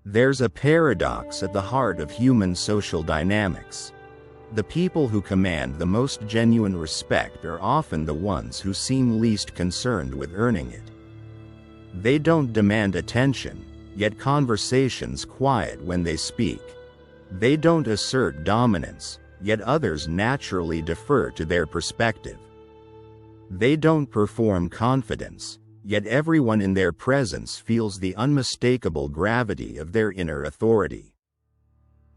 There's a paradox at the heart of human social dynamics. The people who command the most genuine respect are often the ones who seem least concerned with earning it. They don't demand attention, yet conversations quiet when they speak. They don't assert dominance, yet others naturally defer to their perspective. They don't perform confidence, yet everyone in their presence feels the unmistakable gravity of their inner authority.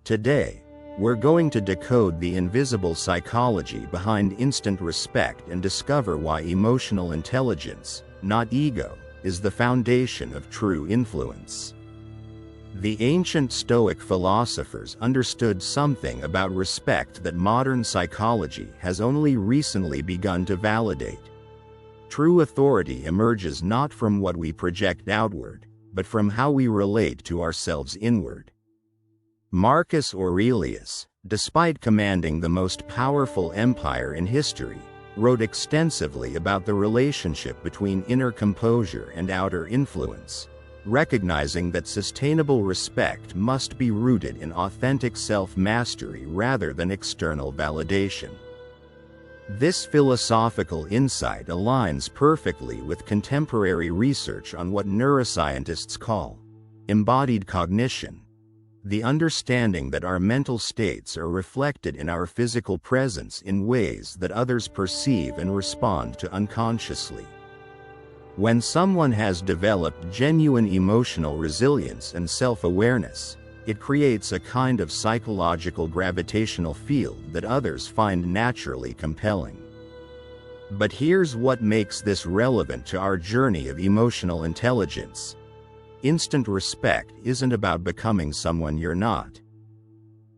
Today, we're going to decode the invisible psychology behind instant respect and discover why emotional intelligence, not ego, is the foundation of true influence. The ancient Stoic philosophers understood something about respect that modern psychology has only recently begun to validate. True authority emerges not from what we project outward, but from how we relate to ourselves inward. Marcus Aurelius, despite commanding the most powerful empire in history, wrote extensively about the relationship between inner composure and outer influence, recognizing that sustainable respect must be rooted in authentic self-mastery rather than external validation. This philosophical insight aligns perfectly with contemporary research on what neuroscientists call embodied cognition, the understanding that our mental states are reflected in our physical presence in ways that others perceive and respond to unconsciously. When someone has developed genuine emotional resilience and self-awareness, it creates a kind of psychological gravitational field that others find naturally compelling. But here's what makes this relevant to our journey of emotional intelligence. Instant respect isn't about becoming someone you're not.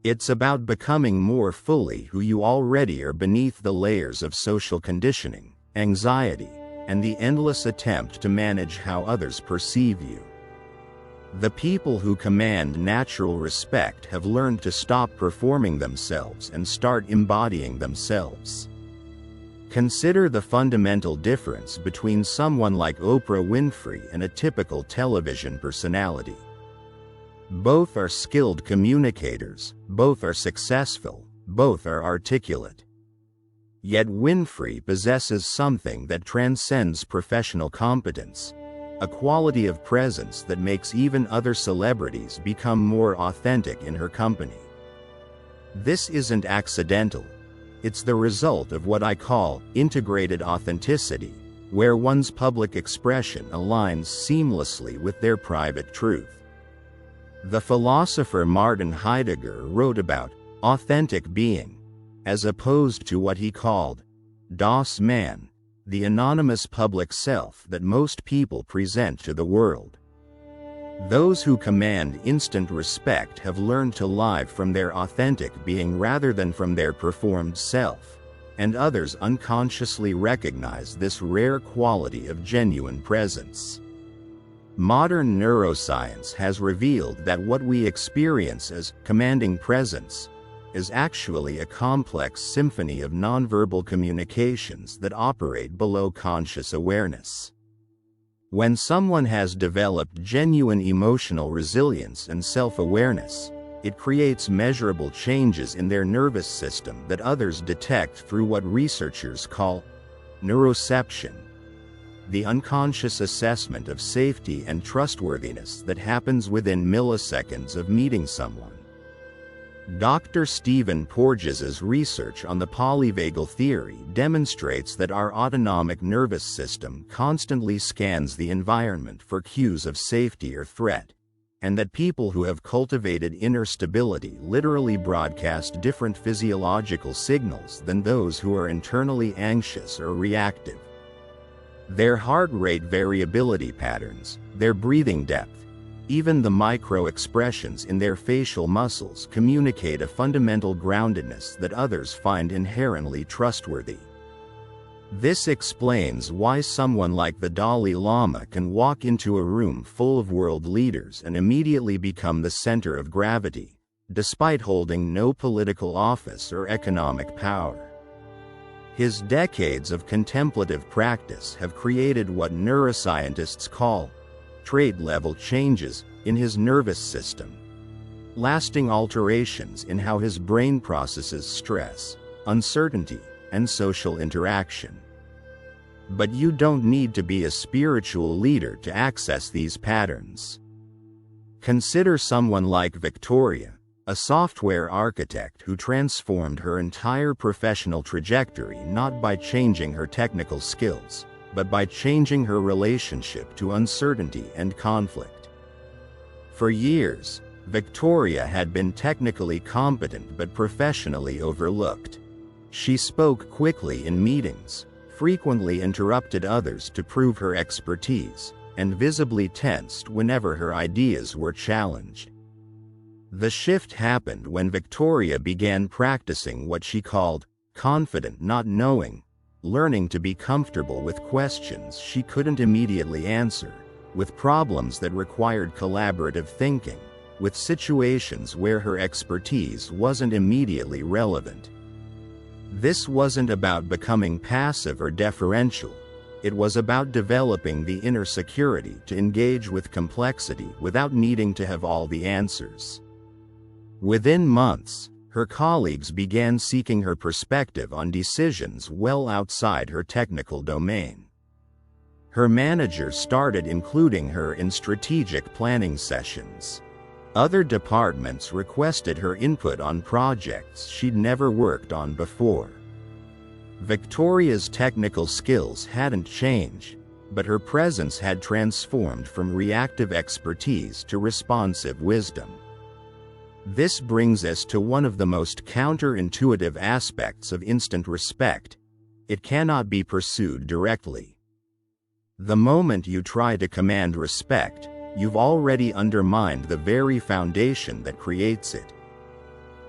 It's about becoming more fully who you already are beneath the layers of social conditioning, anxiety, and the endless attempt to manage how others perceive you. The people who command natural respect have learned to stop performing themselves and start embodying themselves. Consider the fundamental difference between someone like Oprah Winfrey and a typical television personality. Both are skilled communicators, both are successful, both are articulate. Yet Winfrey possesses something that transcends professional competence, a quality of presence that makes even other celebrities become more authentic in her company. This isn't accidental. It's the result of what I call integrated authenticity, where one's public expression aligns seamlessly with their private truth. The philosopher Martin Heidegger wrote about authentic being, as opposed to what he called das Man, the anonymous public self that most people present to the world. Those who command instant respect have learned to live from their authentic being rather than from their performed self, and others unconsciously recognize this rare quality of genuine presence. Modern neuroscience has revealed that what we experience as commanding presence is actually a complex symphony of nonverbal communications that operate below conscious awareness. When someone has developed genuine emotional resilience and self-awareness, it creates measurable changes in their nervous system that others detect through what researchers call neuroception, the unconscious assessment of safety and trustworthiness that happens within milliseconds of meeting someone. Dr. Stephen Porges's research on the polyvagal theory demonstrates that our autonomic nervous system constantly scans the environment for cues of safety or threat, and that people who have cultivated inner stability literally broadcast different physiological signals than those who are internally anxious or reactive. Their heart rate variability patterns, their breathing depth, even the micro-expressions in their facial muscles communicate a fundamental groundedness that others find inherently trustworthy. This explains why someone like the Dalai Lama can walk into a room full of world leaders and immediately become the center of gravity, despite holding no political office or economic power. His decades of contemplative practice have created what neuroscientists call trait-level changes in his nervous system, lasting alterations in how his brain processes stress, uncertainty, and social interaction. But you don't need to be a spiritual leader to access these patterns. Consider someone like Victoria, a software architect who transformed her entire professional trajectory not by changing her technical skills, but by changing her relationship to uncertainty and conflict. For years, Victoria had been technically competent but professionally overlooked. She spoke quickly in meetings, frequently interrupted others to prove her expertise, and visibly tensed whenever her ideas were challenged. The shift happened when Victoria began practicing what she called confident not knowing, learning to be comfortable with questions she couldn't immediately answer, with problems that required collaborative thinking, with situations where her expertise wasn't immediately relevant. This wasn't about becoming passive or deferential. It was about developing the inner security to engage with complexity without needing to have all the answers. Within months, her colleagues began seeking her perspective on decisions well outside her technical domain. Her manager started including her in strategic planning sessions. Other departments requested her input on projects she'd never worked on before. Victoria's technical skills hadn't changed, but her presence had transformed from reactive expertise to responsive wisdom. This brings us to one of the most counterintuitive aspects of instant respect. It cannot be pursued directly. The moment you try to command respect, you've already undermined the very foundation that creates it.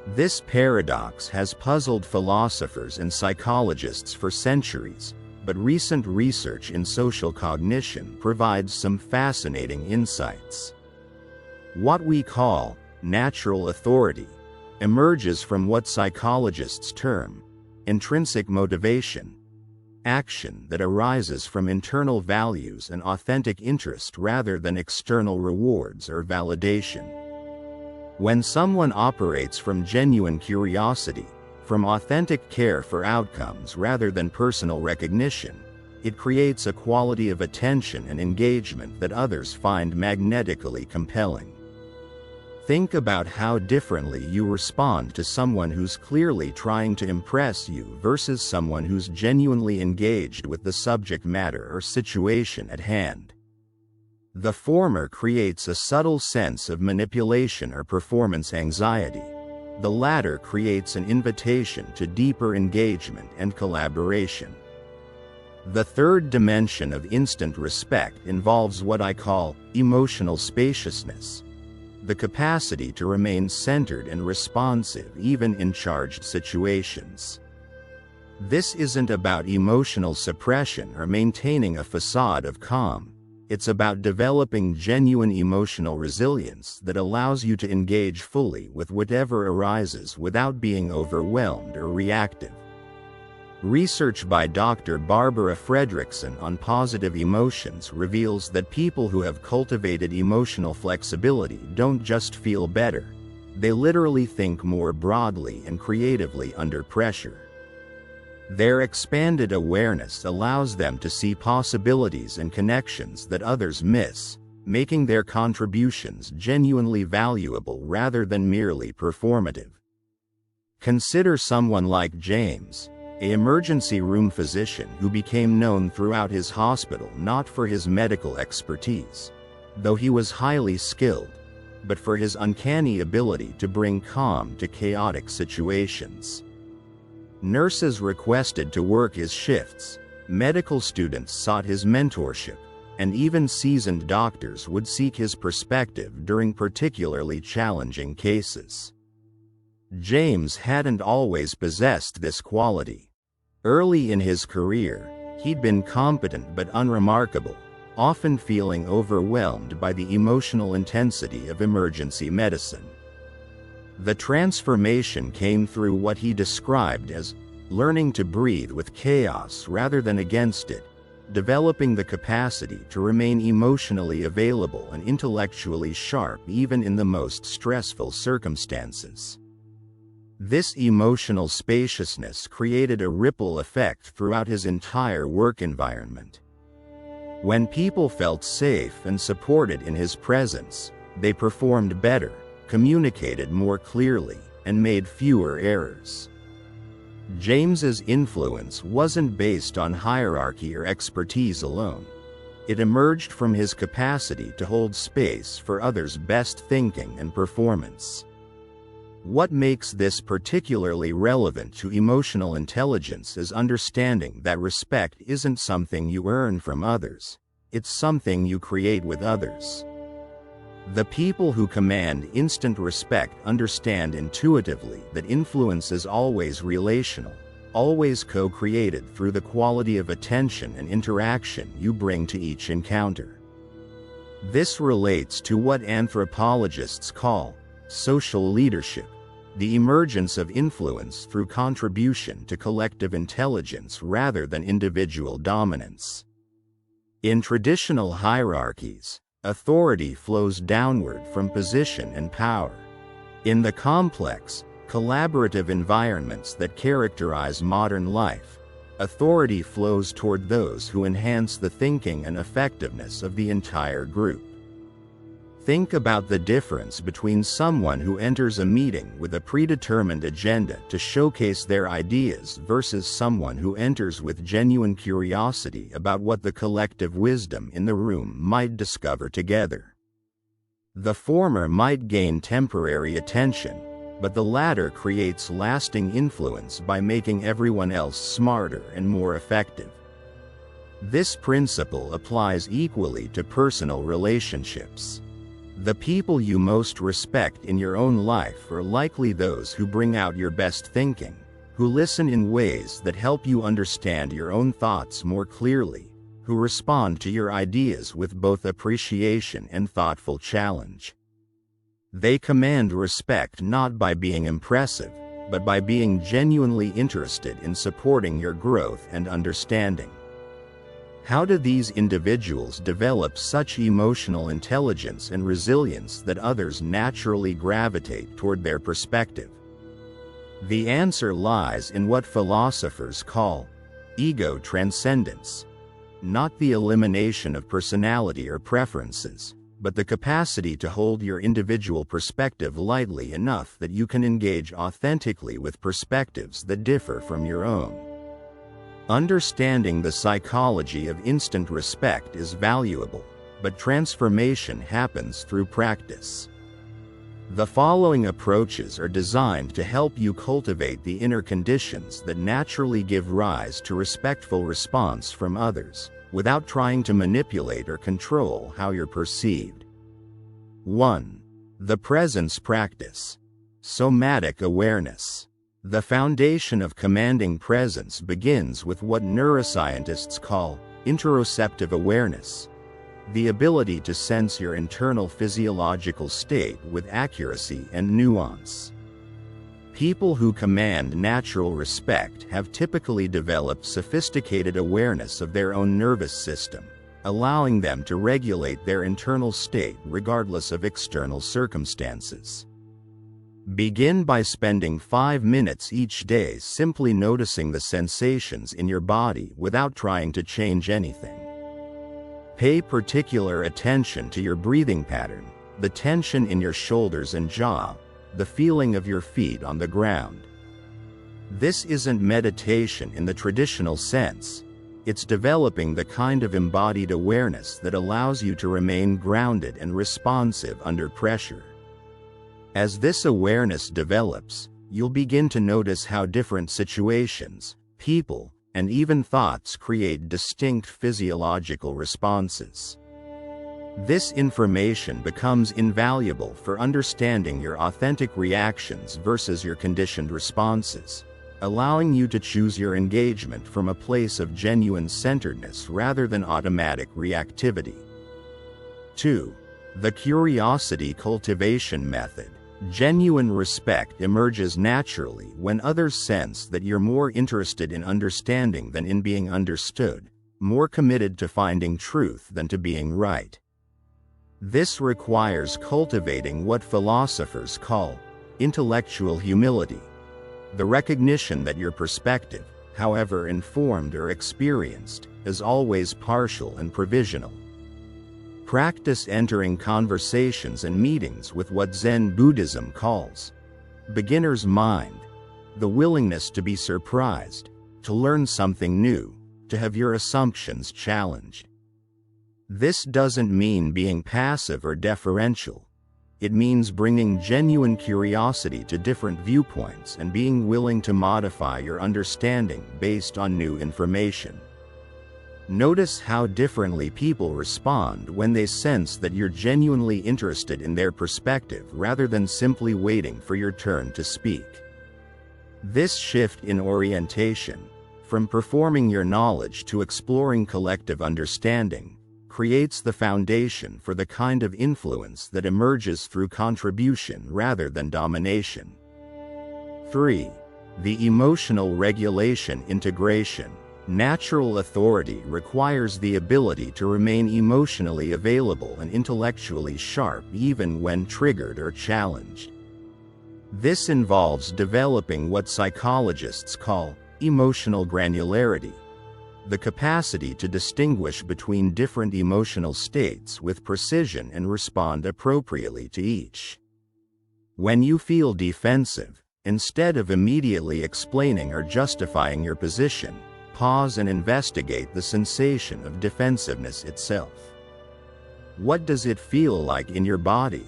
This paradox has puzzled philosophers and psychologists for centuries, but recent research in social cognition provides some fascinating insights. What we call natural authority emerges from what psychologists term intrinsic motivation, action that arises from internal values and authentic interest rather than external rewards or validation. When someone operates from genuine curiosity, from authentic care for outcomes rather than personal recognition, it creates a quality of attention and engagement that others find magnetically compelling. Think about how differently you respond to someone who's clearly trying to impress you versus someone who's genuinely engaged with the subject matter or situation at hand. The former creates a subtle sense of manipulation or performance anxiety. The latter creates an invitation to deeper engagement and collaboration. The third dimension of instant respect involves what I call emotional spaciousness, the capacity to remain centered and responsive even in charged situations. This isn't about emotional suppression or maintaining a facade of calm. It's about developing genuine emotional resilience that allows you to engage fully with whatever arises without being overwhelmed or reactive. Research by Dr. Barbara Fredrickson on positive emotions reveals that people who have cultivated emotional flexibility don't just feel better, they literally think more broadly and creatively under pressure. Their expanded awareness allows them to see possibilities and connections that others miss, making their contributions genuinely valuable rather than merely performative. Consider someone like James, an emergency room physician who became known throughout his hospital not for his medical expertise, though he was highly skilled, but for his uncanny ability to bring calm to chaotic situations. Nurses requested to work his shifts, medical students sought his mentorship, and even seasoned doctors would seek his perspective during particularly challenging cases. James hadn't always possessed this quality. Early in his career, he'd been competent but unremarkable, often feeling overwhelmed by the emotional intensity of emergency medicine. The transformation came through what he described as learning to breathe with chaos rather than against it, developing the capacity to remain emotionally available and intellectually sharp even in the most stressful circumstances. This emotional spaciousness created a ripple effect throughout his entire work environment. When people felt safe and supported in his presence, they performed better, communicated more clearly, and made fewer errors. James's influence wasn't based on hierarchy or expertise alone. It emerged from his capacity to hold space for others' best thinking and performance. What makes this particularly relevant to emotional intelligence is understanding that respect isn't something you earn from others, it's something you create with others. The people who command instant respect understand intuitively that influence is always relational, always co-created through the quality of attention and interaction you bring to each encounter. This relates to what anthropologists call social leadership, the emergence of influence through contribution to collective intelligence rather than individual dominance. In traditional hierarchies, authority flows downward from position and power. In the complex, collaborative environments that characterize modern life, authority flows toward those who enhance the thinking and effectiveness of the entire group. Think about the difference between someone who enters a meeting with a predetermined agenda to showcase their ideas versus someone who enters with genuine curiosity about what the collective wisdom in the room might discover together. The former might gain temporary attention, but the latter creates lasting influence by making everyone else smarter and more effective. This principle applies equally to personal relationships. The people you most respect in your own life are likely those who bring out your best thinking, who listen in ways that help you understand your own thoughts more clearly, who respond to your ideas with both appreciation and thoughtful challenge. They command respect not by being impressive, but by being genuinely interested in supporting your growth and understanding. How do these individuals develop such emotional intelligence and resilience that others naturally gravitate toward their perspective? The answer lies in what philosophers call ego transcendence, not the elimination of personality or preferences, but the capacity to hold your individual perspective lightly enough that you can engage authentically with perspectives that differ from your own. Understanding the psychology of instant respect is valuable, but transformation happens through practice. The following approaches are designed to help you cultivate the inner conditions that naturally give rise to respectful response from others, without trying to manipulate or control how you're perceived. 1. The presence practice. Somatic awareness. The foundation of commanding presence begins with what neuroscientists call interoceptive awareness, the ability to sense your internal physiological state with accuracy and nuance. People who command natural respect have typically developed sophisticated awareness of their own nervous system, allowing them to regulate their internal state regardless of external circumstances. Begin by spending 5 minutes each day simply noticing the sensations in your body without trying to change anything. Pay particular attention to your breathing pattern, the tension in your shoulders and jaw, the feeling of your feet on the ground. This isn't meditation in the traditional sense. It's developing the kind of embodied awareness that allows you to remain grounded and responsive under pressure. As this awareness develops, you'll begin to notice how different situations, people, and even thoughts create distinct physiological responses. This information becomes invaluable for understanding your authentic reactions versus your conditioned responses, allowing you to choose your engagement from a place of genuine centeredness rather than automatic reactivity. 2. The curiosity cultivation method. Genuine respect emerges naturally when others sense that you're more interested in understanding than in being understood, more committed to finding truth than to being right. This requires cultivating what philosophers call intellectual humility, the recognition that your perspective, however informed or experienced, is always partial and provisional. Practice entering conversations and meetings with what Zen Buddhism calls beginner's mind, the willingness to be surprised, to learn something new, to have your assumptions challenged. This doesn't mean being passive or deferential. It means bringing genuine curiosity to different viewpoints and being willing to modify your understanding based on new information. Notice how differently people respond when they sense that you're genuinely interested in their perspective rather than simply waiting for your turn to speak. This shift in orientation, from performing your knowledge to exploring collective understanding, creates the foundation for the kind of influence that emerges through contribution rather than domination. 3. The emotional regulation integration. Natural authority requires the ability to remain emotionally available and intellectually sharp even when triggered or challenged. This involves developing what psychologists call emotional granularity, the capacity to distinguish between different emotional states with precision and respond appropriately to each. When you feel defensive, instead of immediately explaining or justifying your position, pause and investigate the sensation of defensiveness itself. What does it feel like in your body?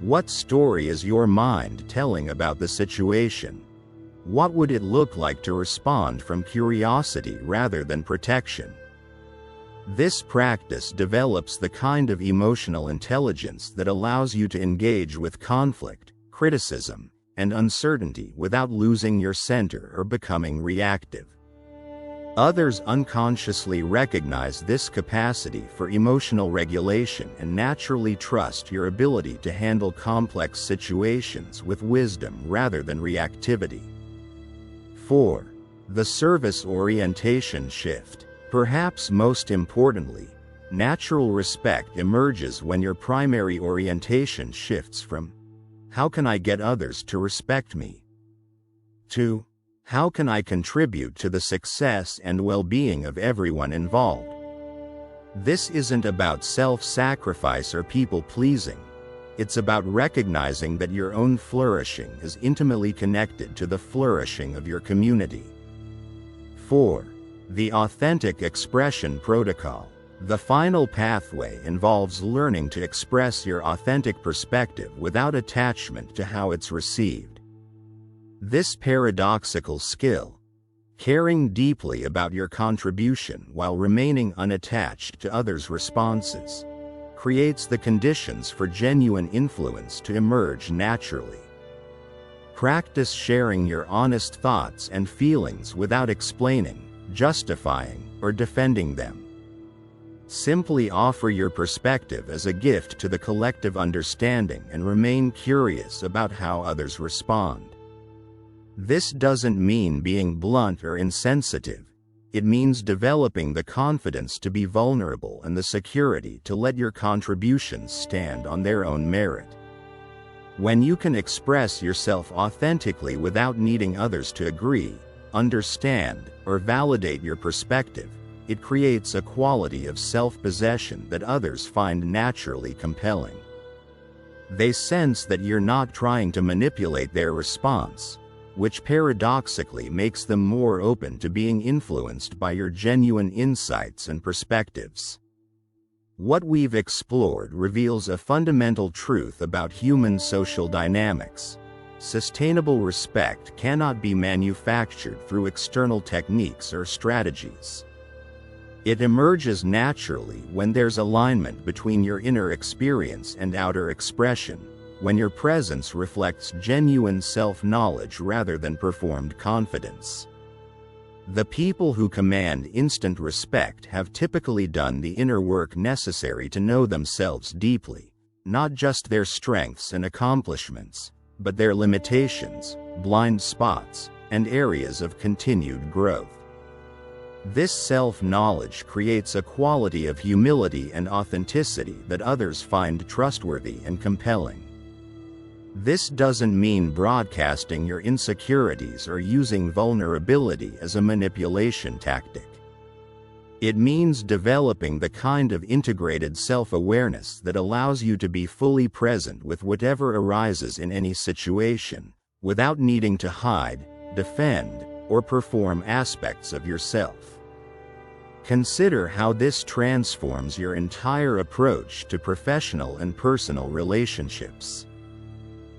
What story is your mind telling about the situation? What would it look like to respond from curiosity rather than protection? This practice develops the kind of emotional intelligence that allows you to engage with conflict, criticism, and uncertainty without losing your center or becoming reactive. Others unconsciously recognize this capacity for emotional regulation and naturally trust your ability to handle complex situations with wisdom rather than reactivity. 4. The service orientation shift. Perhaps most importantly, natural respect emerges when your primary orientation shifts from, "How can I get others to respect me?" to, "How can I contribute to the success and well-being of everyone involved?" This isn't about self-sacrifice or people-pleasing. It's about recognizing that your own flourishing is intimately connected to the flourishing of your community. 4. The authentic expression protocol. The final pathway involves learning to express your authentic perspective without attachment to how it's received. This paradoxical skill, caring deeply about your contribution while remaining unattached to others' responses, creates the conditions for genuine influence to emerge naturally. Practice sharing your honest thoughts and feelings without explaining, justifying, or defending them. Simply offer your perspective as a gift to the collective understanding and remain curious about how others respond. This doesn't mean being blunt or insensitive. It means developing the confidence to be vulnerable and the security to let your contributions stand on their own merit. When you can express yourself authentically without needing others to agree, understand, or validate your perspective, it creates a quality of self-possession that others find naturally compelling. They sense that you're not trying to manipulate their response, which paradoxically makes them more open to being influenced by your genuine insights and perspectives. What we've explored reveals a fundamental truth about human social dynamics. Sustainable respect cannot be manufactured through external techniques or strategies. It emerges naturally when there's alignment between your inner experience and outer expression, when your presence reflects genuine self-knowledge rather than performed confidence. The people who command instant respect have typically done the inner work necessary to know themselves deeply, not just their strengths and accomplishments, but their limitations, blind spots, and areas of continued growth. This self-knowledge creates a quality of humility and authenticity that others find trustworthy and compelling. This doesn't mean broadcasting your insecurities or using vulnerability as a manipulation tactic. It means developing the kind of integrated self-awareness that allows you to be fully present with whatever arises in any situation, without needing to hide, defend, or perform aspects of yourself. Consider how this transforms your entire approach to professional and personal relationships.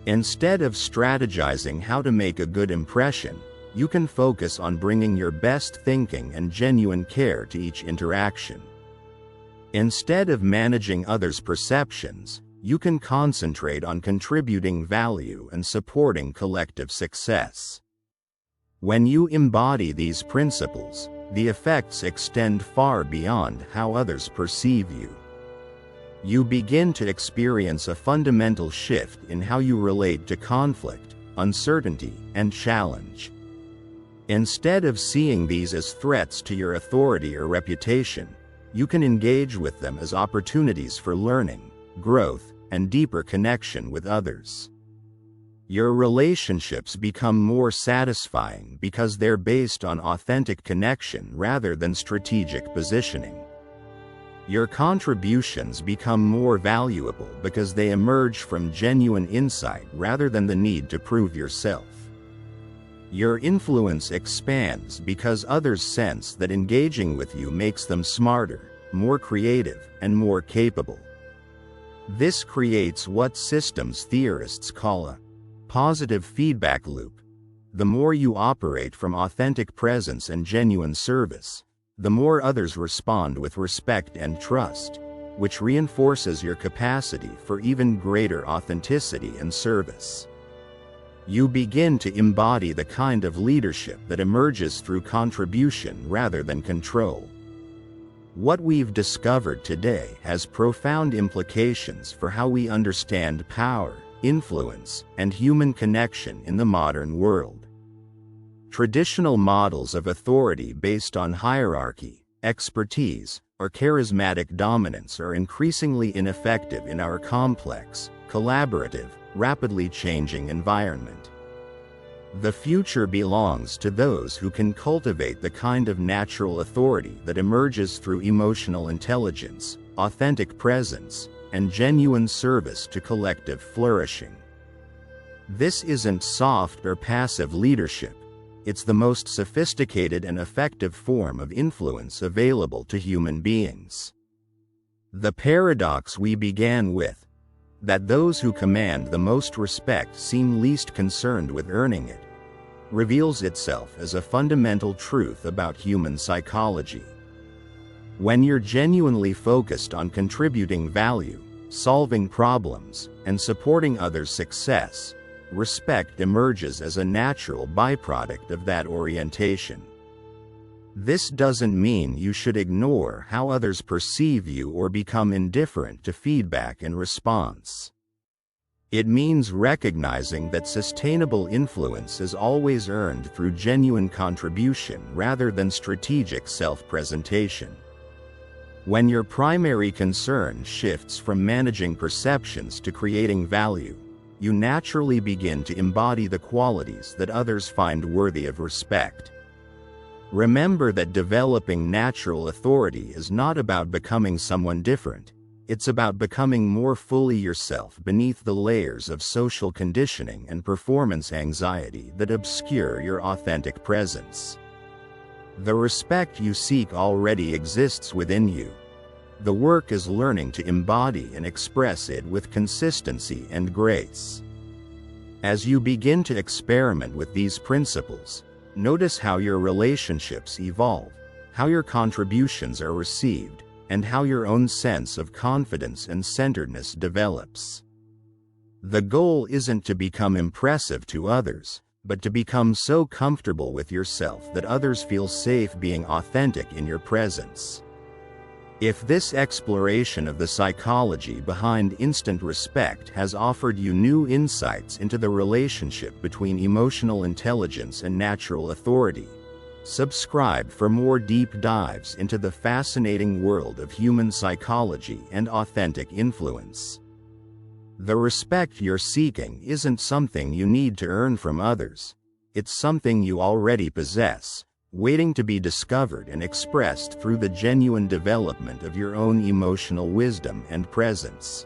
Instead of strategizing how to make a good impression, you can focus on bringing your best thinking and genuine care to each interaction. Instead of managing others' perceptions, you can concentrate on contributing value and supporting collective success. When you embody these principles, the effects extend far beyond how others perceive you. You begin to experience a fundamental shift in how you relate to conflict, uncertainty, and challenge. Instead of seeing these as threats to your authority or reputation, you can engage with them as opportunities for learning, growth, and deeper connection with others. Your relationships become more satisfying because they're based on authentic connection rather than strategic positioning. Your contributions become more valuable because they emerge from genuine insight rather than the need to prove yourself. Your influence expands because others sense that engaging with you makes them smarter, more creative, and more capable. This creates what systems theorists call a positive feedback loop. The more you operate from authentic presence and genuine service, the more others respond with respect and trust, which reinforces your capacity for even greater authenticity and service. You begin to embody the kind of leadership that emerges through contribution rather than control. What we've discovered today has profound implications for how we understand power, influence, and human connection in the modern world. Traditional models of authority based on hierarchy, expertise, or charismatic dominance are increasingly ineffective in our complex, collaborative, rapidly changing environment. The future belongs to those who can cultivate the kind of natural authority that emerges through emotional intelligence, authentic presence, and genuine service to collective flourishing. This isn't soft or passive leadership. It's the most sophisticated and effective form of influence available to human beings. The paradox we began with, that those who command the most respect seem least concerned with earning it, reveals itself as a fundamental truth about human psychology. When you're genuinely focused on contributing value, solving problems, and supporting others' success, respect emerges as a natural byproduct of that orientation. This doesn't mean you should ignore how others perceive you or become indifferent to feedback and response. It means recognizing that sustainable influence is always earned through genuine contribution rather than strategic self-presentation. When your primary concern shifts from managing perceptions to creating value, you naturally begin to embody the qualities that others find worthy of respect. Remember that developing natural authority is not about becoming someone different. It's about becoming more fully yourself beneath the layers of social conditioning and performance anxiety that obscure your authentic presence. The respect you seek already exists within you. The work is learning to embody and express it with consistency and grace. As you begin to experiment with these principles, notice how your relationships evolve, how your contributions are received, and how your own sense of confidence and centeredness develops. The goal isn't to become impressive to others, but to become so comfortable with yourself that others feel safe being authentic in your presence. If this exploration of the psychology behind instant respect has offered you new insights into the relationship between emotional intelligence and natural authority, Subscribe for more deep dives into the fascinating world of human psychology and authentic influence. The respect you're seeking isn't something you need to earn from others. It's something you already possess, waiting to be discovered and expressed through the genuine development of your own emotional wisdom and presence.